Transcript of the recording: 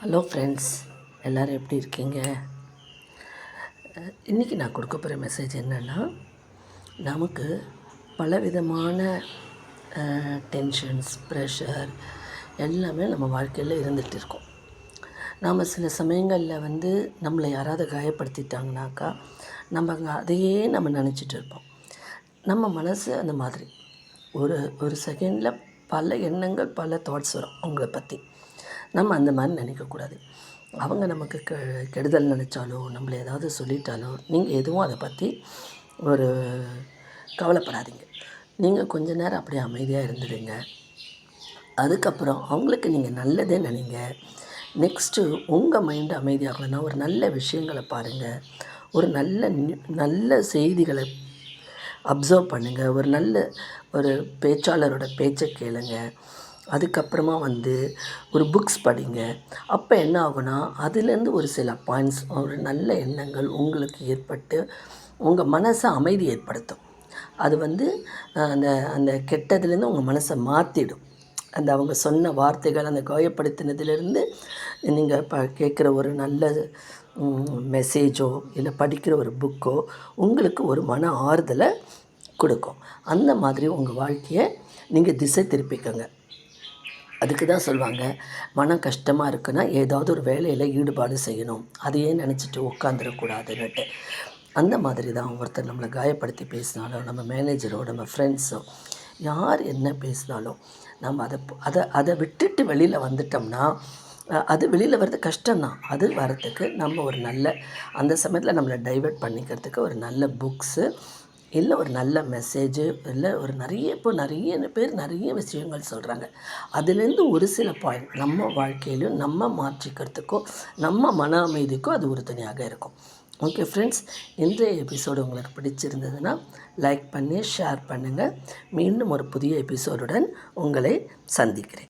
Hello friends, எல்லோரும் எப்படி இருக்கீங்க? இன்றைக்கி நான் கொடுக்க போகிற மெசேஜ் என்னென்னா, நமக்கு பலவிதமான டென்ஷன்ஸ், ப்ரெஷர் எல்லாமே நம்ம வாழ்க்கையில் இருந்துகிட்டு இருக்கோம். நாம் சில சமயங்களில் நம்மளை யாராவது காயப்படுத்திட்டாங்கனாக்கா நம்ம அதையே நம்ம நினச்சிட்டு இருப்போம். நம்ம மனசு அந்த மாதிரி ஒரு செகண்டில் பல எண்ணங்கள், பல தாட்ஸ் வரும் அவங்கள பற்றி. நம்ம அந்த மாதிரி நினைக்கக்கூடாது. அவங்க நமக்கு கெடுதல் நினச்சாலோ, நம்மளை ஏதாவது சொல்லிட்டாலோ, நீங்கள் எதுவும் அதை பற்றி ஒரு கவலைப்படாதீங்க. நீங்கள் கொஞ்ச நேரம் அப்படியே அமைதியாக இருந்துடுங்க. அதுக்கப்புறம் அவங்களுக்கு நீங்கள் நல்லதே நினைங்க. நெக்ஸ்ட்டு உங்கள் மைண்டு அமைதியாகணும்னா ஒரு நல்ல விஷயங்களை பாருங்கள். ஒரு நல்ல செய்திகளை அப்சர்வ் பண்ணுங்கள். ஒரு பேச்சாளரோட பேச்சை கேளுங்க. அதுக்கப்புறமா ஒரு புக்ஸ் படிங்க. அப்போ என்ன ஆகும்னா, அதுலேருந்து ஒரு சில பாயிண்ட்ஸ், ஒரு நல்ல எண்ணங்கள் உங்களுக்கு ஏற்பட்டு உங்கள் மனசை அமைதி ஏற்படுத்தும். அது அந்த அந்த கெட்டதுலேருந்து உங்கள் மனசை மாற்றிடும். அவங்க சொன்ன வார்த்தைகள், அந்த காயப்படுத்தினதுலேருந்து நீங்கள் கேட்குற ஒரு நல்ல மெசேஜோ இல்லை படிக்கிற ஒரு புக்கோ உங்களுக்கு ஒரு மன ஆறுதலை கொடுக்கும். அந்த மாதிரி உங்கள் வாழ்க்கையை நீங்கள் திசை திருப்பிக்கங்க. அதுக்கு தான் சொல்லுவாங்க, மனம் கஷ்டமாக இருக்குன்னா ஏதாவது ஒரு வேலையில் ஈடுபாடு செய்யணும், அதையே நினச்சிட்டு உட்காந்துடக்கூடாதுன்னுட்டு. அந்த மாதிரி தான் ஒருத்தர் நம்மளை காயப்படுத்தி பேசினாலும், நம்ம மேனேஜரோ, நம்ம ஃப்ரெண்ட்ஸோ, யார் என்ன பேசினாலும் நம்ம அதை விட்டுட்டு வெளியில் வந்துட்டோம்னா, அது வெளியில் வர்றது கஷ்டம்தான். அது வரத்துக்கு நம்ம ஒரு நல்ல அந்த சமயத்தில் நம்மளை டைவர்ட் பண்ணிக்கிறதுக்கு ஒரு நல்ல புக்ஸு, இல்லை ஒரு நல்ல மெசேஜு, இல்லை இப்போ நிறைய பேர் நிறைய விஷயங்கள் சொல்கிறாங்க. அதுலேருந்து ஒரு சில பாயிண்ட் நம்ம வாழ்க்கையிலும் நம்ம மாற்றிக்கிறதுக்கோ, நம்ம மன அமைதிக்கோ அது உறுதுணையாக இருக்கும். ஓகே ஃப்ரெண்ட்ஸ், இன்றைய எபிசோடு உங்களுக்கு பிடிச்சிருந்ததுன்னா லைக் பண்ணி ஷேர் பண்ணுங்கள். மீண்டும் ஒரு புதிய எபிசோடுடன் உங்களை சந்திக்கிறேன்.